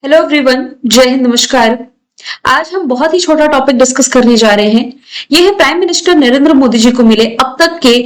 Hello everyone, जय हिंद, नमस्कार। आज हम बहुत ही छोटा टॉपिक डिस्कस करने जा रहे हैं। ये है प्राइम मिनिस्टर नरेंद्र मोदी जी को मिले अब तक के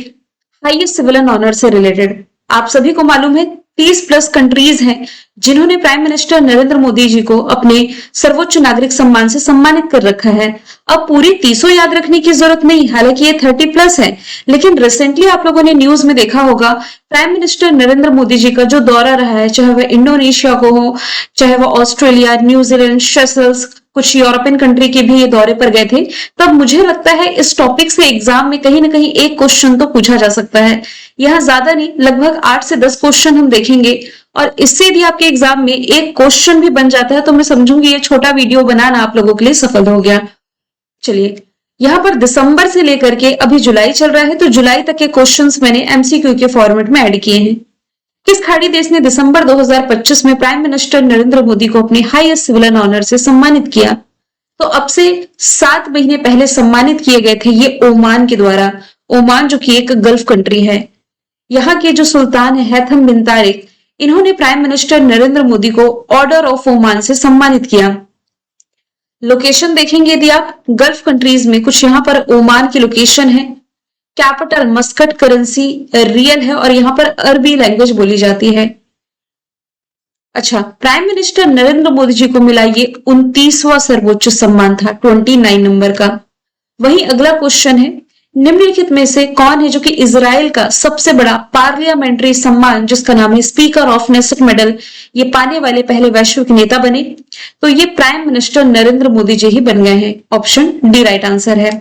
हाईएस्ट सिविलियन ऑनर से रिलेटेड। आप सभी को मालूम है 30 प्लस कंट्रीज हैं जिन्होंने प्राइम मिनिस्टर नरेंद्र मोदी जी को अपने सर्वोच्च नागरिक सम्मान से सम्मानित कर रखा है। अब पूरी 30 याद रखने की जरूरत नहीं, हालांकि ये 30 प्लस है, लेकिन रिसेंटली आप लोगों ने न्यूज में देखा होगा प्राइम मिनिस्टर नरेंद्र मोदी जी का जो दौरा रहा है, चाहे वह इंडोनेशिया को हो, चाहे वह ऑस्ट्रेलिया, न्यूजीलैंड, सेशल्स, कुछ यूरोपियन कंट्री के भी ये दौरे पर गए थे। तब मुझे लगता है इस टॉपिक से एग्जाम में कहीं ना कहीं एक क्वेश्चन तो पूछा जा सकता है। यहाँ ज्यादा नहीं, लगभग 8 से 10 क्वेश्चन हम देखेंगे और इससे यदि आपके एग्जाम में एक क्वेश्चन भी बन जाता है तो मैं समझूंगी ये छोटा वीडियो बनाना आप लोगों के लिए सफल हो गया। चलिए, यहाँ पर दिसंबर से लेकर के अभी जुलाई चल रहा है, तो जुलाई तक के क्वेश्चंस मैंने एमसीक्यू के फॉर्मेट में ऐड किए हैं। किस खाड़ी देश ने दिसंबर 2025 में प्राइम मिनिस्टर नरेंद्र मोदी को अपने हाईएस्ट सिविलियन ऑनर से सम्मानित किया? तो अब से 7 महीने पहले सम्मानित किए गए थे ये ओमान के द्वारा। ओमान जो कि एक गल्फ कंट्री है। यहाँ के जो सुल्तान है हैथम बिन तारिक, इन्होंने प्राइम मिनिस्टर नरेंद्र मोदी को ऑर्डर ऑफ ओमान से सम्मानित किया। लोकेशन देखेंगे यदि आप गल्फ कंट्रीज में, कुछ यहाँ पर ओमान की लोकेशन है। कैपिटल मस्कट, करेंसी रियल है और यहाँ पर अरबी लैंग्वेज बोली जाती है। अच्छा, प्राइम मिनिस्टर नरेंद्र मोदी जी को मिला ये 29वां सर्वोच्च सम्मान था, 29 नंबर का। वहीं अगला क्वेश्चन है, निम्नलिखित में से कौन है जो कि इजराइल का सबसे बड़ा पार्लियामेंट्री सम्मान जिसका नाम है स्पीकर ऑफ नेसेट मेडल, ये पाने वाले पहले वैश्विक नेता बने? तो ये प्राइम मिनिस्टर नरेंद्र मोदी जी ही बन गए हैं। ऑप्शन डी राइट आंसर है।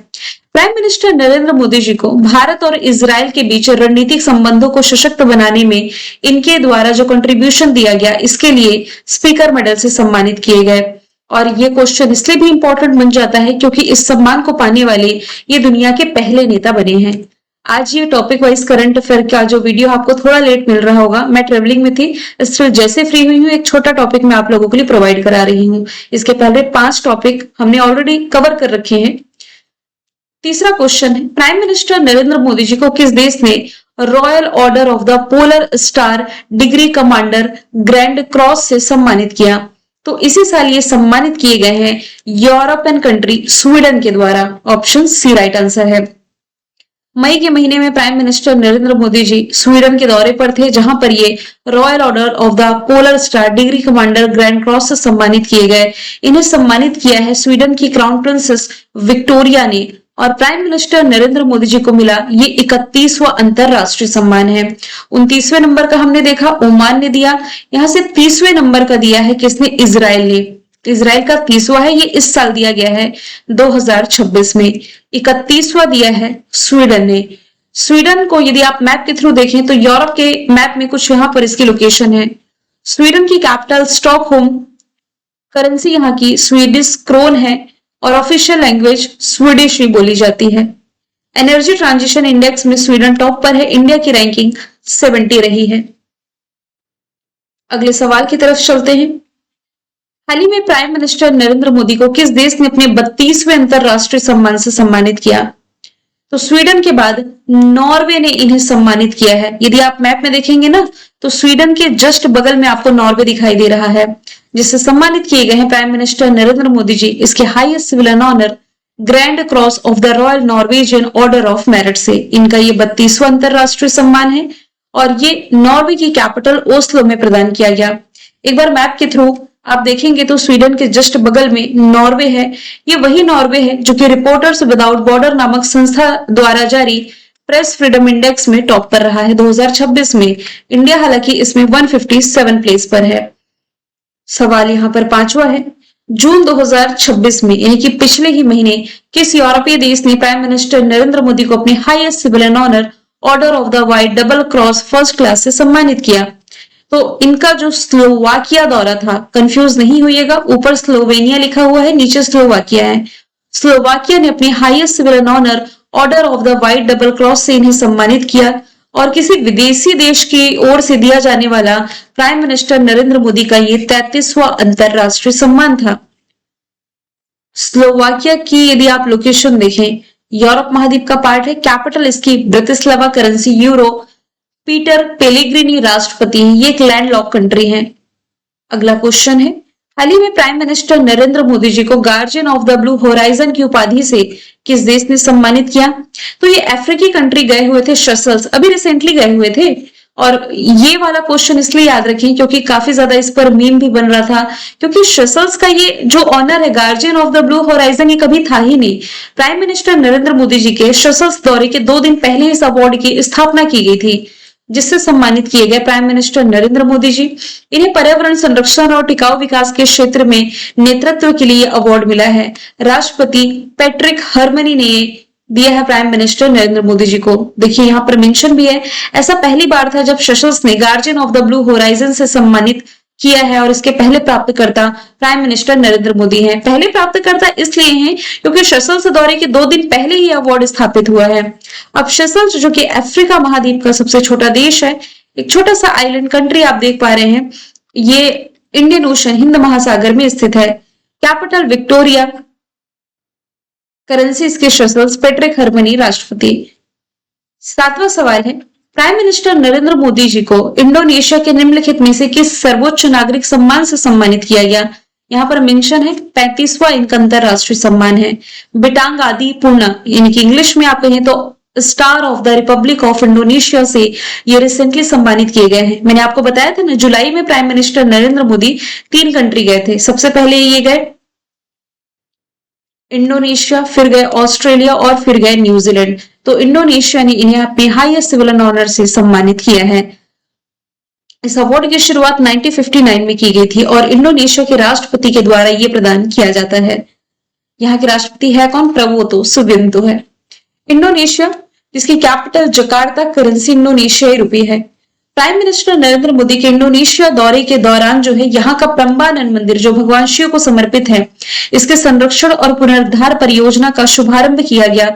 प्राइम मिनिस्टर नरेंद्र मोदी जी को भारत और इजराइल के बीच रणनीतिक संबंधों को सशक्त बनाने में इनके द्वारा जो कंट्रीब्यूशन दिया गया, इसके लिए स्पीकर मेडल से सम्मानित किए गए। और ये क्वेश्चन इसलिए भी इंपॉर्टेंट बन जाता है क्योंकि इस सम्मान को पाने वाले ये दुनिया के पहले नेता बने हैं। आज ये टॉपिक वाइज करंट अफेयर का जो वीडियो आपको थोड़ा लेट मिल रहा होगा, मैं ट्रेवलिंग में थी, इसलिए जैसे फ्री हुई हूँ एक छोटा टॉपिक मैं आप लोगों के लिए प्रोवाइड करा रही हूँ। इसके पहले 5 टॉपिक हमने ऑलरेडी कवर कर रखे हैं। तीसरा क्वेश्चन है, प्राइम मिनिस्टर नरेंद्र मोदी जी को किस देश ने royal order of the polar star degree commander grand cross से सम्मानित किया? तो इसी साल ये सम्मानित किए गए हैं यूरोपियन कंट्री स्वीडन के द्वारा। ऑप्शन सी राइट आंसर है। मई के महीने में प्राइम मिनिस्टर नरेंद्र मोदी जी स्वीडन के दौरे पर थे, जहां पर ये royal order of the polar star degree commander grand cross से सम्मानित किए गए। इन्हें सम्मानित किया है स्वीडन की क्राउन प्रिंसेस विक्टोरिया ने। और प्राइम मिनिस्टर नरेंद्र मोदी जी को मिला ये 31वां अंतरराष्ट्रीय सम्मान है। 29वें नंबर का हमने देखा ओमान ने दिया, यहां से 30वें नंबर का दिया है किसने? इजराइल ने। इजराइल का 30वां है, ये इस साल दिया गया है 2026 में। 31वां दिया है स्वीडन ने। स्वीडन को यदि आप मैप के थ्रू देखें तो यूरोप के मैप में कुछ यहां पर इसकी लोकेशन है। स्वीडन की कैपिटल स्टॉकहोम, करेंसी यहाँ की स्वीडिश क्रोन है और ऑफिशियल लैंग्वेज स्वीडिश ही बोली जाती है। एनर्जी ट्रांजिशन इंडेक्स में स्वीडन टॉप पर है, इंडिया की रैंकिंग 70 रही है। अगले सवाल की तरफ चलते हैं। हाल ही में प्राइम मिनिस्टर नरेंद्र मोदी को किस देश ने अपने 32वें अंतरराष्ट्रीय सम्मान से सम्मानित किया? तो स्वीडन के बाद नॉर्वे ने इन्हें सम्मानित किया है। यदि आप मैप में देखेंगे ना तो स्वीडन के जस्ट बगल में आपको नॉर्वे दिखाई दे रहा है, जिससे सम्मानित किए गए हैं प्राइम मिनिस्टर नरेंद्र मोदी जी इसके highest civilian honour grand cross of the royal Norwegian order of merit से। इनका ये 32वां अंतरराष्ट्रीय सम्मान है और ये नॉर्वे की कैपिटल ओस्लो में प्रदान किया गया। एक बार मैप के थ्रू आप देखेंगे तो स्वीडन के जस्ट बगल में नॉर्वे है। ये वही नॉर्वे है जो कि रिपोर्टर्स विदाउट बॉर्डर नामक संस्था द्वारा जारी प्रेस फ्रीडम इंडेक्स में टॉप पर रहा है 2026 में। इंडिया हालांकि इसमें 157 प्लेस पर है। सवाल यहाँ पर 5वां है, जून 2026 में यानी कि पिछले ही महीने किस यूरोपीय देश ने प्राइम मिनिस्टर नरेंद्र मोदी को अपने highest civilian honour order of the white double cross first class से सम्मानित किया? तो इनका जो स्लोवाकिया दौरा था, कंफ्यूज नहीं होइएगा, ऊपर स्लोवेनिया लिखा हुआ है, नीचे स्लोवाकिया है। स्लोवाकिया ने अपने highest civilian honour order of the white double cross से इन्हें सम्मानित किया और किसी विदेशी देश की ओर से दिया जाने वाला प्राइम मिनिस्टर नरेंद्र मोदी का ये 33वां अंतरराष्ट्रीय सम्मान था। स्लोवाकिया की यदि आप लोकेशन देखें, यूरोप महाद्वीप का पार्ट है, कैपिटल इसकी ब्रितिस्लावा, करेंसी यूरो, पीटर पेलेग्रिनी राष्ट्रपति हैं, ये एक लैंडलॉक कंट्री है। अगला क्वेश्चन है, हाल ही में प्राइम मिनिस्टर नरेंद्र मोदी जी को guardian of the blue horizon की उपाधि से किस देश ने सम्मानित किया? तो ये अफ्रीकी कंट्री गए हुए थे, सेशल्स, अभी रिसेंटली गए हुए थे। और ये वाला क्वेश्चन इसलिए याद रखें क्योंकि काफी ज्यादा इस पर मीम भी बन रहा था, क्योंकि सेशल्स का ये जो ऑनर है guardian of the blue horizon, ये कभी था ही नहीं। प्राइम मिनिस्टर नरेंद्र मोदी जी के सेशल्स दौरे के 2 दिन पहले इस अवार्ड की स्थापना की गई थी, जिससे सम्मानित किए गए प्राइम मिनिस्टर नरेंद्र मोदी जी। इन्हें पर्यावरण संरक्षण और टिकाऊ विकास के क्षेत्र में नेतृत्व के लिए अवार्ड मिला है। राष्ट्रपति पैट्रिक हरमनी ने दिया है प्राइम मिनिस्टर नरेंद्र मोदी जी को। देखिए यहाँ पर मेंशन भी है, ऐसा पहली बार था जब सेशल्स ने guardian of the blue horizon से सम्मानित किया है, और इसके पहले प्राप्तकर्ता प्राइम मिनिस्टर नरेंद्र मोदी हैं। पहले प्राप्तकर्ता इसलिए हैं क्योंकि सेशल्स दौरे के 2 दिन पहले ही अवार्ड स्थापित हुआ है। अब सेशल्स जो कि अफ्रीका महाद्वीप का सबसे छोटा देश है, एक छोटा सा आइलैंड कंट्री आप देख पा रहे हैं, ये इंडियन ओशन, हिंद महासागर में स्थित है। कैपिटल विक्टोरिया, करेंसी इसके सेशल्स, पैट्रिक हरमनी राष्ट्रपति। 7वां सवाल है, प्राइम मिनिस्टर नरेंद्र मोदी जी को इंडोनेशिया के निम्नलिखित में से किस सर्वोच्च नागरिक सम्मान से सम्मानित किया गया? यहाँ पर मेंशन है 35वां इनका अंतरराष्ट्रीय सम्मान है बिटांग आदि पूर्णा, यानी कि इंग्लिश में आप कहें तो star of the Republic of Indonesia से ये रिसेंटली सम्मानित किए गए हैं। मैंने आपको बताया था ना, जुलाई में prime minister Narendra Modi 3 country गए थे। सबसे पहले ये गए इंडोनेशिया, फिर गए ऑस्ट्रेलिया और फिर गए न्यूजीलैंड। तो इंडोनेशिया ने इन्हें अपने हाईएस्ट सिविलियन ऑनर से सम्मानित किया है। इस अवार्ड की शुरुआत 1959 में की गई थी और इंडोनेशिया के राष्ट्रपति के द्वारा यह प्रदान किया जाता है। यहाँ के राष्ट्रपति है कौन? प्रबोवो सुबियांतो है। इंडोनेशिया, जिसकी कैपिटल जकार्ता, करेंसी इंडोनेशियाई रुपये है। प्राइम मिनिस्टर नरेंद्र मोदी के इंडोनेशिया दौरे के दौरान जो है यहाँ का प्रम्बानन मंदिर जो भगवान शिव को समर्पित है, इसके संरक्षण और पुनरुद्धार परियोजना का शुभारंभ किया गया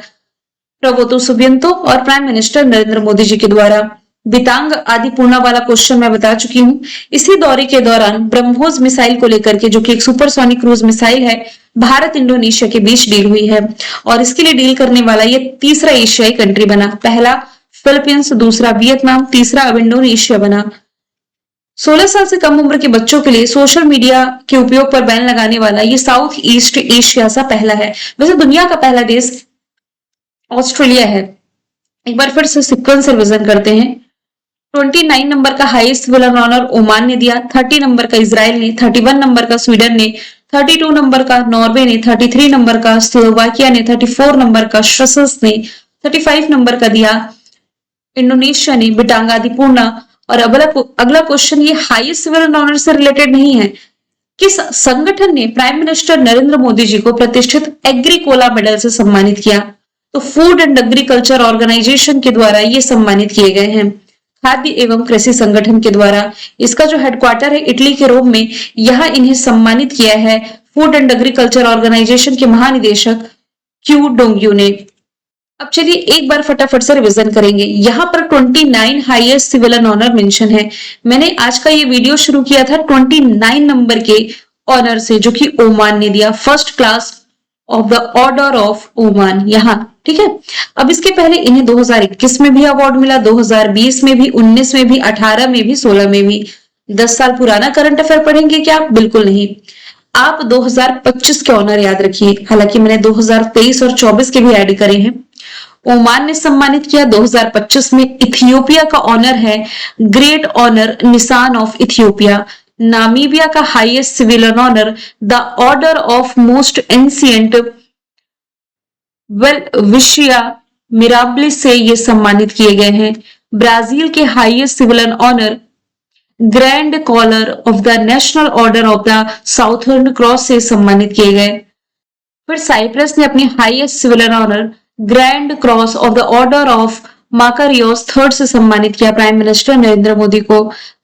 प्रबोवो सुबियांतो और प्राइम मिनिस्टर नरेंद्र मोदी जी के द्वारा। बितांग आदि पूर्णा वाला क्वेश्चन मैं बता चुकी हूँ। इसी दौरे के दौरान ब्रह्मोस मिसाइल को लेकर के, जो कि एक सुपरसोनिक क्रूज मिसाइल है, भारत इंडोनेशिया के बीच डील हुई है और इसके लिए डील करने वाला ये तीसरा एशियाई कंट्री बना। पहला फिलीपींस, दूसरा वियतनाम, तीसरा अब इंडोनेशिया बना। 16 साल से कम उम्र के बच्चों के लिए सोशल मीडिया के उपयोग पर बैन लगाने वाला ये साउथ ईस्ट एशिया सा पहला है। वैसे दुनिया का पहला देश ऑस्ट्रेलिया है। एक बार फिर से सीक्वेंस रिवीजन करते हैं। 29 नंबर का हाईएस्ट सिविलियन ऑनर ओमान ने दिया, 30 नंबर का इजराइल ने, 31 नंबर का स्वीडन ने, 32 नंबर का नॉर्वे ने, 33 नंबर का स्लोवाकिया ने, 34 नंबर का सेशल्स ने, 35 नंबर का दिया इंडोनेशिया ने बिटांग आदि पूर्णा। और अगला क्वेश्चन ये हाईएस्ट सिविलियन ऑनर से रिलेटेड नहीं है। किस संगठन ने प्राइम मिनिस्टर नरेंद्र मोदी जी को प्रतिष्ठित एग्रीकोला मेडल से सम्मानित किया? तो फूड एंड एग्रीकल्चर ऑर्गेनाइजेशन के द्वारा ये सम्मानित किए गए हैं, खाद्य एवं कृषि संगठन के द्वारा। इसका जो हेडक्वार्टर है इटली के रोम में, यहाँ इन्हें सम्मानित किया है फूड एंड एग्रीकल्चर ऑर्गेनाइजेशन के महानिदेशक क्यू डोंगयू ने। अब चलिए एक बार फटाफट से रिवीजन करेंगे। यहाँ पर 29 हाईएस्ट सिविलियन ऑनर मेंशन है। मैंने आज का ये वीडियो शुरू किया था 29 नंबर के ऑनर से, जो कि ओमान ने दिया, first class of the order of Oman, यहाँ, ठीक है। अब इसके पहले इन्हें 2021 में भी अवार्ड मिला, 2020 में भी, 19 में भी, 18 में भी, 16 में भी। 10 साल पुराना करंट अफेयर पढ़ेंगे क्या? बिल्कुल नहीं। आप 2025 के ऑनर याद रखिए, हालांकि मैंने 2023 और 24 के भी ऐड करे हैं। ओमान ने सम्मानित किया 2025 में। इथियोपिया का ऑनर है great honour Nishan of Ethiopia. Namibia का highest civilian honour the order of most ancient विशिया मिराबलिस से ये सम्मानित किए गए हैं। ब्राजील के highest civilian honour grand collar of the national order of the southern cross से सम्मानित किए गए। फिर साइप्रस ने अपनी highest civilian honour grand cross of the order of Makarios third से सम्मानित किया प्राइम मिनिस्टर नरेंद्र मोदी को।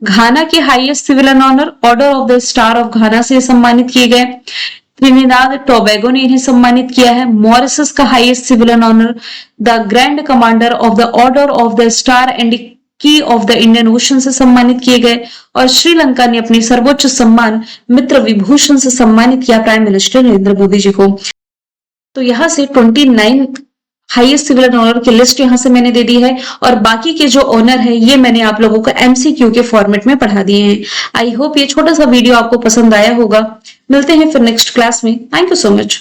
घाना के highest civilian honour order of the star of Ghana से सम्मानित किए गए। त्रिनिदाद टोबैगो ने इन्हें सम्मानित किया है। मॉरिशस का highest civilian honour the grand commander of the order of the star and key of the Indian Ocean से सम्मानित किए गए। और श्रीलंका ने अपने सर्वोच्च सम्मान मित्र विभूषण से सम्मानित किया प्राइम मिनिस्टर नरेंद्र मोदी जी को। तो यहां से 29 हाईएस्ट सिविल एंड ऑनर की लिस्ट यहाँ से मैंने दे दी है और बाकी के जो ऑनर है ये मैंने आप लोगों को एमसीक्यू के फॉर्मेट में पढ़ा दिए हैं। आई होप ये छोटा सा वीडियो आपको पसंद आया होगा। मिलते हैं फिर नेक्स्ट क्लास में। Thank you so much.